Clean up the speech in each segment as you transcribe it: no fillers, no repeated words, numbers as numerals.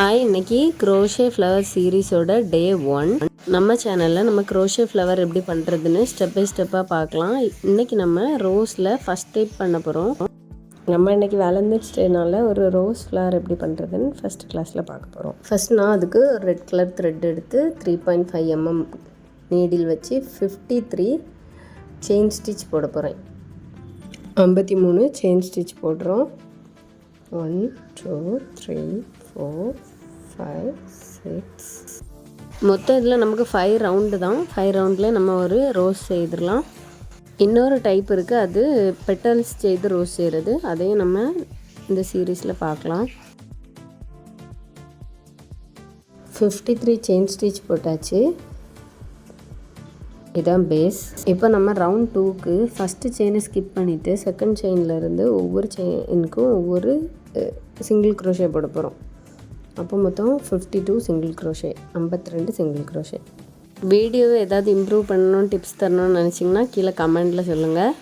Hi, இன்னைக்கு crochet flower சீரீஸோட டே 1. நம்ம சேனலில் நம்ம க்ரோஷே ஃப்ளவர் எப்படி பண்ணுறதுன்னு ஸ்டெப் பை ஸ்டெப்பாக பார்க்கலாம். இன்றைக்கி நம்ம ரோஸில் ஃபஸ்ட் டைப் பண்ண போகிறோம். நம்ம இன்றைக்கி வேலண்டைன்ஸ் டேனால ஒரு ரோஸ் ஃப்ளவர் எப்படி பண்ணுறதுன்னு ஃபஸ்ட் கிளாஸில் பார்க்க போகிறோம். ஃபஸ்ட் நான் அதுக்கு ரெட் கலர் த்ரெட் எடுத்து 3.5 mm நீடில் வச்சு 53 செயின் ஸ்டிச் போட போகிறேன். 53 செயின் ஸ்டிச் போடுறோம். 1 2 3 4 5 6 மொத்தம் இதில் நமக்கு 5 ரவுண்டு தான். 5 ரவுண்டில் நம்ம ஒரு ரோஸ் செய்திடலாம். இன்னொரு டைப் இருக்குது, அது பெட்டல்ஸ் செய்து ரோஸ் செய்கிறது. அதையும் நம்ம இந்த சீரீஸில் பார்க்கலாம். 53 செயின் ஸ்டிச் போட்டாச்சு. இதான் பேஸ். இப்போ நம்ம ரவுண்ட் 2க்கு ஃபஸ்ட்டு செயினை ஸ்கிப் பண்ணிவிட்டு செகண்ட் செயின்லேருந்து ஒவ்வொரு செயினுக்கும் ஒவ்வொரு சிங்கிள் க்ரோஷே போட போகிறோம். அப்போ மொத்தம் 52 சிங்கிள் க்ரோஷே, 52 சிங்கிள் க்ரோஷே. வீடியோவை ஏதாவது இம்ப்ரூவ் பண்ணணும், டிப்ஸ் தரணும்னு நினச்சிங்கன்னா கீழே கமெண்டில் சொல்லுங்கள்.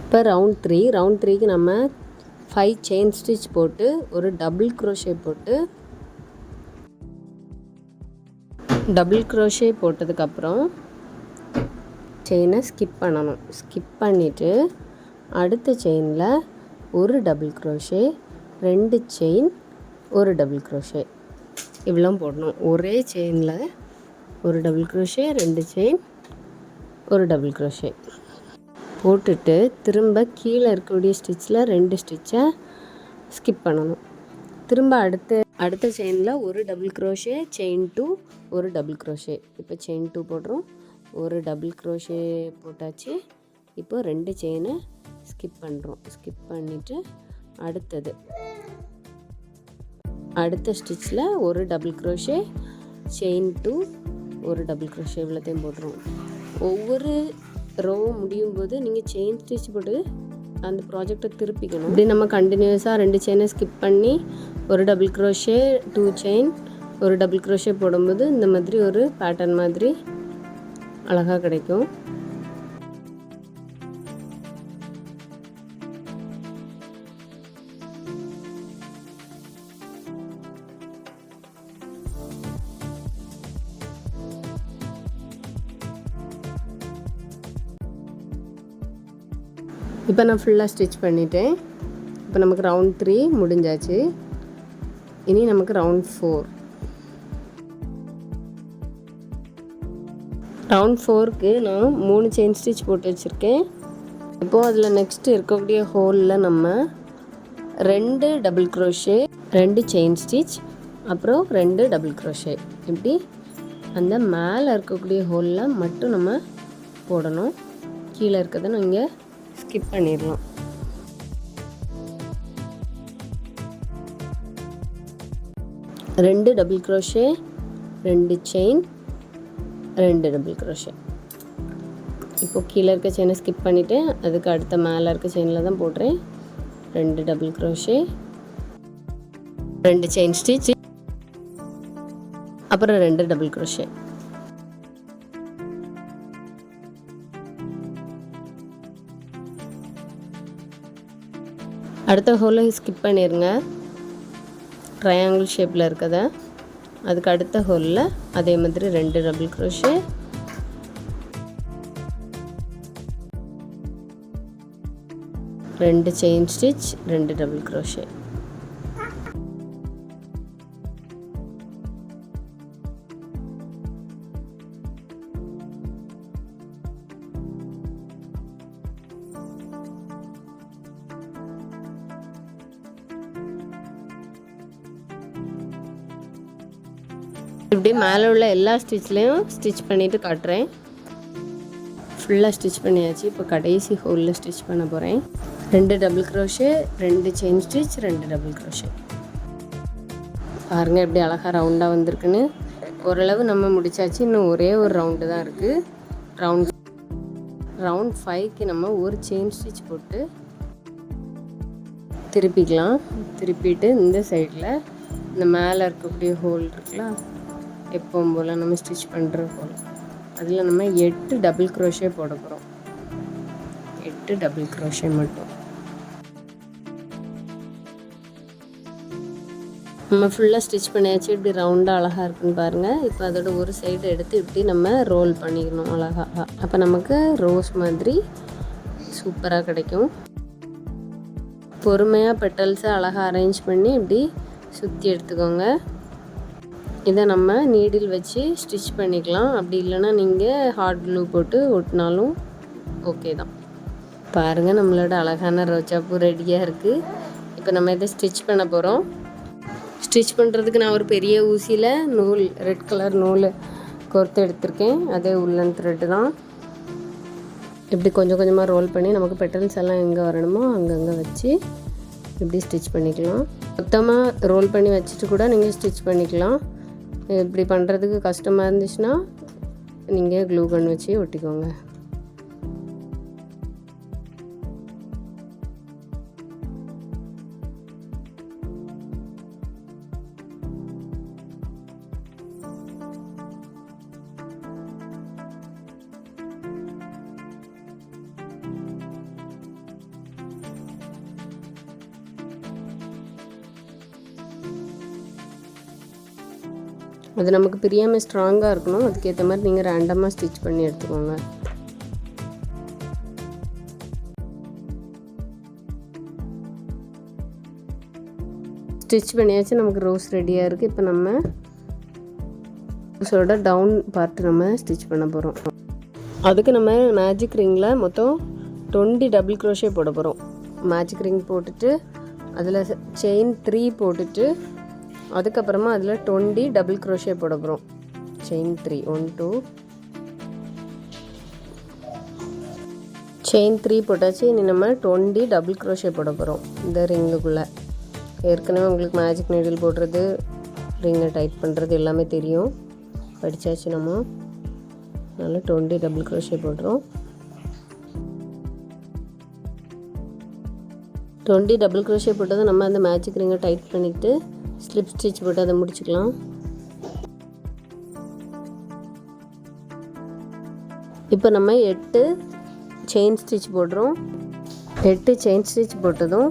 இப்போ ரவுண்ட் 3க்கு நம்ம 5 செயின் ஸ்டிச் போட்டு ஒரு டபுள் க்ரோஷே போட்டு டபுள் க்ரோஷே போட்டதுக்கப்புறம் செயினை ஸ்கிப் பண்ணணும். ஸ்கிப் பண்ணிவிட்டு அடுத்த செயினில் ஒரு டபுள் க்ரோஷே, 2 செயின், ஒரு டபுள் க்ரோஷே இவ்வளோ போடணும். ஒரே செயினில் ஒரு டபுள் க்ரோஷே, 2 செயின், ஒரு டபுள் க்ரோஷே போட்டுட்டு திரும்ப கீழே இருக்கக்கூடிய ஸ்டிச்சில் 2 ஸ்டிச்சை ஸ்கிப் பண்ணணும். திரும்ப அடுத்த செயினில் ஒரு டபுள் க்ரோஷே, செயின் 2, ஒரு டபுள் க்ரோஷே. இப்போ செயின் 2 போடுறோம், ஒரு டபுள் க்ரோஷே போட்டாச்சு. இப்போ 2 செயினை ஸ்கிப் பண்ணுறோம். ஸ்கிப் பண்ணிவிட்டு அடுத்த ஸ்டிச்சில் ஒரு டபுள் க்ரோஷே, செயின் 2, ஒரு டபுள் க்ரோஷே இவ்வளோத்தையும் போடுறோம். ஒவ்வொரு ரோ முடியும் போது நீங்கள் செயின் ஸ்டிச் போட்டு அந்த ப்ராஜெக்டை திருப்பிக்கணும். இப்படி நம்ம கண்டினியூஸாக 2 செயினை ஸ்கிப் பண்ணி ஒரு டபுள் க்ரோஷே, 2 செயின், ஒரு டபுள் க்ரோஷே போடும்போது இந்த மாதிரி ஒரு பேட்டர்ன் மாதிரி அழகாக கிடைக்கும். இப்போ நான் ஃபுல்லாக ஸ்டிச் பண்ணிட்டேன். இப்போ நமக்கு ரவுண்ட் 3 முடிஞ்சாச்சு. இனி நமக்கு ரவுண்ட் 4. ரவுண்ட் 4க்கு நான் 3 செயின் ஸ்டிச் போட்டு வச்சுருக்கேன். இப்போது அதில் நெக்ஸ்ட்டு இருக்கக்கூடிய ஹோலில் நம்ம 2 டபுள் க்ரோஷே, 2 செயின் ஸ்டிச், அப்புறம் 2 டபுள் க்ரோஷே இப்படி அந்த மேலே இருக்கக்கூடிய ஹோலில் மட்டும் நம்ம போடணும். கீழே இருக்கிறத நான் இங்கே ஸ்கிப் பண்ணிடலாம். ரெண்டு double crochet, 2 chain, 2 double crochet. இப்போ கீழே இருக்க செயினை ஸ்கிப் பண்ணிவிட்டு அதுக்கு அடுத்த மேலே இருக்க செயினில் தான் போடுறேன். 2 டபுள் க்ரோஷே, 2 செயின் ஸ்டிச், அப்புறம் 2 டபுள் க்ரோஷே. அடுத்த ஹோலை ஸ்கிப் பண்ணிடுங்க. ட்ரையாங்கிள் ஷேப்பில் இருக்கத அதுக்கு அடுத்த ஹோலில் அதே மாதிரி 2 double crochet, 2 chain stitch, 2 double crochet. இப்படி மேலே உள்ள எல்லா ஸ்டிச்லேயும் ஸ்டிச் பண்ணிவிட்டு காட்டுறேன். ஃபுல்லாக ஸ்டிச் பண்ணியாச்சு. இப்போ கடைசி ஹோலில் ஸ்டிச் பண்ண போகிறேன். 2 double crochet, 2 chain stitch, 2 double crochet. பாருங்கள் எப்படி அழகாக ரவுண்டாக வந்திருக்குன்னு. ஓரளவு நம்ம முடிச்சாச்சு. இன்னும் ஒரே ஒரு ரவுண்டு தான் இருக்குது. ரவுண்ட் 5க்கு நம்ம ஒரு செயின் ஸ்டிச் போட்டு திருப்பிக்கலாம். திருப்பிட்டு இந்த சைடில் இந்த மேலே இருக்கக்கூடிய ஹோல் இருக்குல்ல, எப்பவும் போல் நம்ம ஸ்டிச் பண்ணுற ஹோல், அதில் நம்ம 8 டபுள் க்ரோஷே போட போகிறோம். 8 டபுள் க்ரோஷே மட்டும். நம்ம ஃபுல்லாக ஸ்டிச் பண்ணியாச்சு. இப்படி ரவுண்டாக அழகாக இருக்குன்னு பாருங்கள். இப்போ அதோட ஒரு சைடு எடுத்து இப்படி நம்ம ரோல் பண்ணிக்கணும் அழகாக. அப்போ நமக்கு ரோஸ் மாதிரி சூப்பராக கிடைக்கும். பொறுமையாக பெட்டல்ஸை அழகாக அரேஞ்ச் பண்ணி இப்படி சுற்றி எடுத்துக்கோங்க. இதை நம்ம நீடில் வச்சு ஸ்டிச் பண்ணிக்கலாம். அப்படி இல்லைன்னா நீங்கள் ஹாட் க்ளூ போட்டு ஒட்டினாலும் ஓகே தான். பாருங்கள், நம்மளோட அழகான ரோஜாப்பூ ரெடியாக இருக்குது. இப்போ நம்ம இதை ஸ்டிச் பண்ண போகிறோம். ஸ்டிச் பண்ணுறதுக்கு நான் ஒரு பெரிய ஊசியில் நூல், ரெட் கலர் நூல் கோர்த்து எடுத்திருக்கேன். அதே உள்ளன் த்ரெட்டு தான். இப்படி கொஞ்சம் கொஞ்சமாக ரோல் பண்ணி நமக்கு பெட்டல்ஸ் எல்லாம் எங்கே வரணுமோ அங்கங்கே வச்சு இப்படி ஸ்டிச் பண்ணிக்கலாம். மொத்தமாக ரோல் பண்ணி வச்சுட்டு கூட நீங்கள் ஸ்டிச் பண்ணிக்கலாம். இப்படி பண்ணுறதுக்கு கஷ்டமாக இருந்துச்சுன்னா நீங்கள் க்ளூ கன் வச்சு ஒட்டிக்கோங்க. அது நமக்கு பிரியாமல் ஸ்ட்ராங்காக இருக்கணும். அதுக்கேற்ற மாதிரி நீங்கள் ரேண்டமாக ஸ்டிச் பண்ணி எடுத்துக்கோங்க. ஸ்டிச் பண்ணியாச்சு. நமக்கு ரோஸ் ரெடியாக இருக்குது. இப்போ நம்ம ரோஸோட டவுன் பார்ட் நம்ம ஸ்டிச் பண்ண போகிறோம். அதுக்கு நம்ம மேஜிக் ரிங்கில் மொத்தம் 20 டபுள் க்ரோஷே போட போகிறோம். மேஜிக் ரிங் போட்டுட்டு அதில் செயின் 3 போட்டுட்டு அதுக்கப்புறமா அதில் 20 டபுள் க்ரோஷே போட போகிறோம். செயின் 3 1 2 செயின் 3 போட்டாச்சு. இனி நம்ம 20 டபுள் க்ரோஷே போட போகிறோம் இந்த ரிங்குக்குள்ளே. ஏற்கனவே உங்களுக்கு மேஜிக் நீடில் போடுறது, ரிங்கை டைட் பண்ணுறது எல்லாமே தெரியும், படித்தாச்சு நம்ம. அதனால் 20 டபுள் க்ரோஷே போடுறோம். 20 டபுள் க்ரோஷே போட்டதை நம்ம அந்த மேஜிக் ரிங்கை டைட் பண்ணிவிட்டு ஸ்லிப் ஸ்டிச் போட்டு அதை முடிச்சுக்கலாம். இப்போ நம்ம 8 செயின் ஸ்டிச் போடுறோம். 8 செயின் ஸ்டிச் போட்டதும்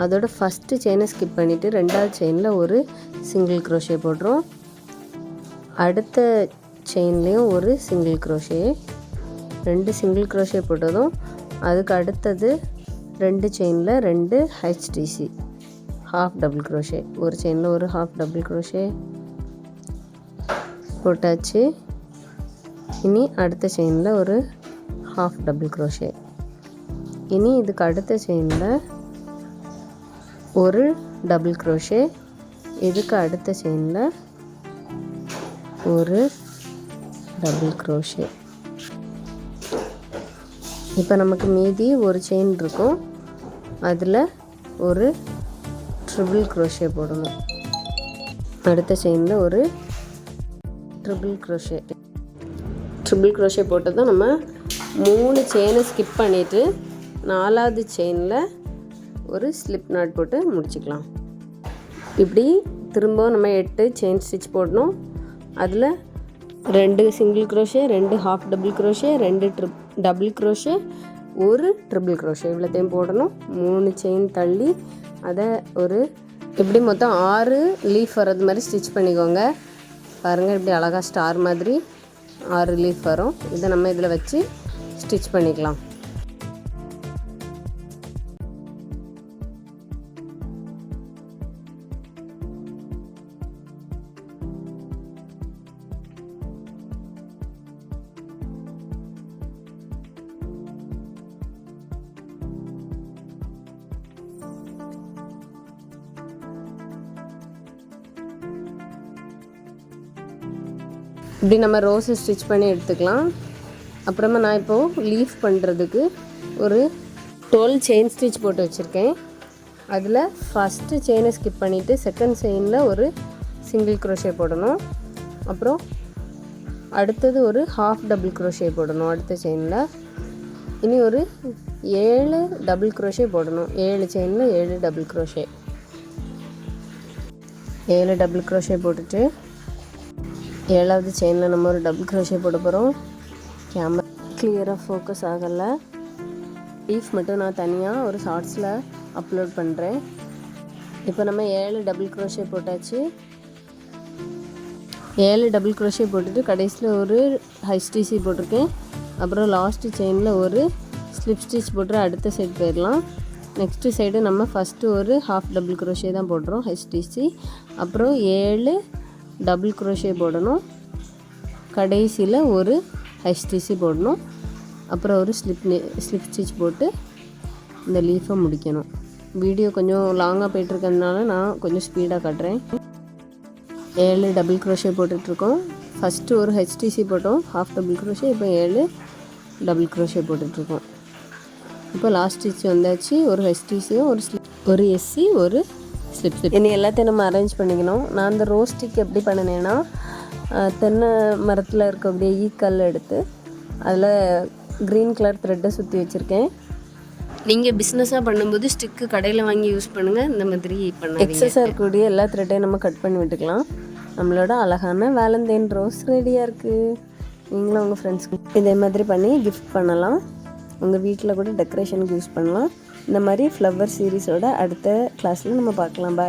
அதோட ஃபஸ்ட்டு செயினை ஸ்கிப் பண்ணிவிட்டு ரெண்டாவது செயினில் ஒரு சிங்கிள் க்ரோஷே போடுறோம். அடுத்த செயின்லேயும் ஒரு சிங்கிள் க்ரோஷே, 2 சிங்கிள் க்ரோஷே போட்டதும் அதுக்கு அடுத்தது 2 செயினில் 2 ஹெச்டிசி ஹாஃப் டபுள் க்ரோஷே, ஒரு செயினில் ஒரு ஹாஃப் டபுள் க்ரோஷே போட்டாச்சு. இனி அடுத்த செயினில் ஒரு ஹாஃப் டபுள் க்ரோஷே. இனி இதுக்கு அடுத்த செயினில் ஒரு டபுள் க்ரோஷே, இதுக்கு அடுத்த செயினில் ஒரு டபுள் க்ரோஷே. இப்போ நமக்கு மீதி ஒரு செயின் இருக்கும். அதில் ஒரு ட்ரிபிள் க்ரோஷே போடணும். அடுத்த செயினில் ஒரு ட்ரிபிள் க்ரோஷே போட்டு தான் நம்ம 3 செயினை ஸ்கிப் பண்ணிவிட்டு 4வது செயினில் ஒரு ஸ்லிப் நாட் போட்டு முடிச்சுக்கலாம். இப்படி திரும்ப நம்ம 8 செயின் ஸ்டிச் போடணும். அதில் 2 single crochet, 2 half double crochet, 2 double crochet, ஒரு ட்ரிபிள் க்ரோஷே, இவ்வளோத்தையும் போடணும். 3 செயின் தள்ளி அதை ஒரு இப்படி மொத்தம் 6 லீஃப் வர்றது மாதிரி ஸ்டிச் பண்ணிக்கோங்க. பாருங்கள், இப்படி அழகாக ஸ்டார் மாதிரி 6 லீஃப் வரும். இதை நம்ம இதில் வச்சு ஸ்டிச் பண்ணிக்கலாம். இப்படி நம்ம ரோஸை ஸ்டிச் பண்ணி எடுத்துக்கலாம். அப்புறமா நான் இப்போது லீஃப் பண்ணுறதுக்கு ஒரு 12 செயின் ஸ்டிச் போட்டு வச்சுருக்கேன். அதில் ஃபஸ்ட்டு செயினை ஸ்கிப் பண்ணிவிட்டு செகண்ட் செயினில் ஒரு சிங்கிள் க்ரோஷே போடணும். அப்புறம் அடுத்தது ஒரு ஹாஃப் டபுள் க்ரோஷே போடணும் அடுத்த செயினில். இனி ஒரு 7 டபுள் க்ரோஷே போடணும். 7 செயினில் 7 டபுள் க்ரோஷே. 7 டபுள் க்ரோஷே போட்டுட்டு 7வது செயினில் நம்ம ஒரு டபுள் க்ரோஷே போட போகிறோம். கேமரா கிளியராக ஃபோக்கஸ் ஆகலை. லீஃப் மட்டும் நான் தனியாக ஒரு ஷார்ட்ஸில் அப்லோட் பண்ணுறேன். இப்போ நம்ம 7 டபுள் க்ரோஷே போட்டாச்சு. 7 டபுள் க்ரோஷே போட்டுட்டு கடைசியில் ஒரு ஹை ஸ்டிச் போட்டிருக்கேன். அப்புறம் லாஸ்ட்டு செயினில் ஒரு ஸ்லிப் ஸ்டிச் போட்டு அடுத்த சைடு போயிடலாம். நெக்ஸ்ட்டு சைடு நம்ம ஃபஸ்ட்டு ஒரு ஹாஃப் டபுள் க்ரோஷே தான் போடுறோம் ஹை ஸ்டிச்சு. அப்புறம் 7 டபுள் க்ரோஷே போடணும். கடைசியில் ஒரு ஹை ஸ்டிச்சு போடணும். அப்புறம் ஒரு ஸ்லிப் ஸ்டிச் போட்டு இந்த லீஃபை முடிக்கணும். வீடியோ கொஞ்சம் லாங்காக போயிட்டுருக்கறதுனால நான் கொஞ்சம் ஸ்பீடாக காட்டுறேன். 7 டபுள் க்ரோஷே போட்டுட்ருக்கோம். ஃபஸ்ட்டு ஒரு ஹெச்டிசி போட்டோம் ஹாஃப் டபுள் க்ரோஷே. இப்போ 7 டபுள் க்ரோஷே போட்டுட்ருக்கோம். இப்போ லாஸ்ட் ஸ்டிச் வந்தாச்சு. ஒரு ஹெச்டிசியும் ஒரு எஸ்சி ஒரு ஸ்லிப். இனி எல்லாத்தையும் நம்ம அரேஞ்ச் பண்ணிக்கணும். நான் அந்த ரோஸ் ஸ்டிக் எப்படி பண்ணினேன்னா, தென்னை மரத்தில் இருக்கக்கூடிய ஈக்கல் எடுத்து அதில் க்ரீன் கலர் த்ரெட்டை சுற்றி வச்சுருக்கேன். நீங்கள் பிஸ்னஸாக பண்ணும்போது ஸ்டிக்கு கடையில் வாங்கி யூஸ் பண்ணுங்கள். இந்த மாதிரி பண்ண எக்ஸஸாக இருக்கக்கூடிய எல்லா த்ரெட்டையும் நம்ம கட் பண்ணி விட்டுக்கலாம். நம்மளோட அழகான வேலண்டைன் ரோஸ் ரெடியாக இருக்குது. நீங்களும் உங்கள் ஃப்ரெண்ட்ஸ்க்கு இதே மாதிரி பண்ணி கிஃப்ட் பண்ணலாம். உங்கள் வீட்டில் கூட டெக்கரேஷனுக்கு யூஸ் பண்ணலாம். இந்த மாதிரி ஃப்ளவர் சீரீஸோட அடுத்த கிளாஸில் நம்ம பார்க்கலாம். பாய்.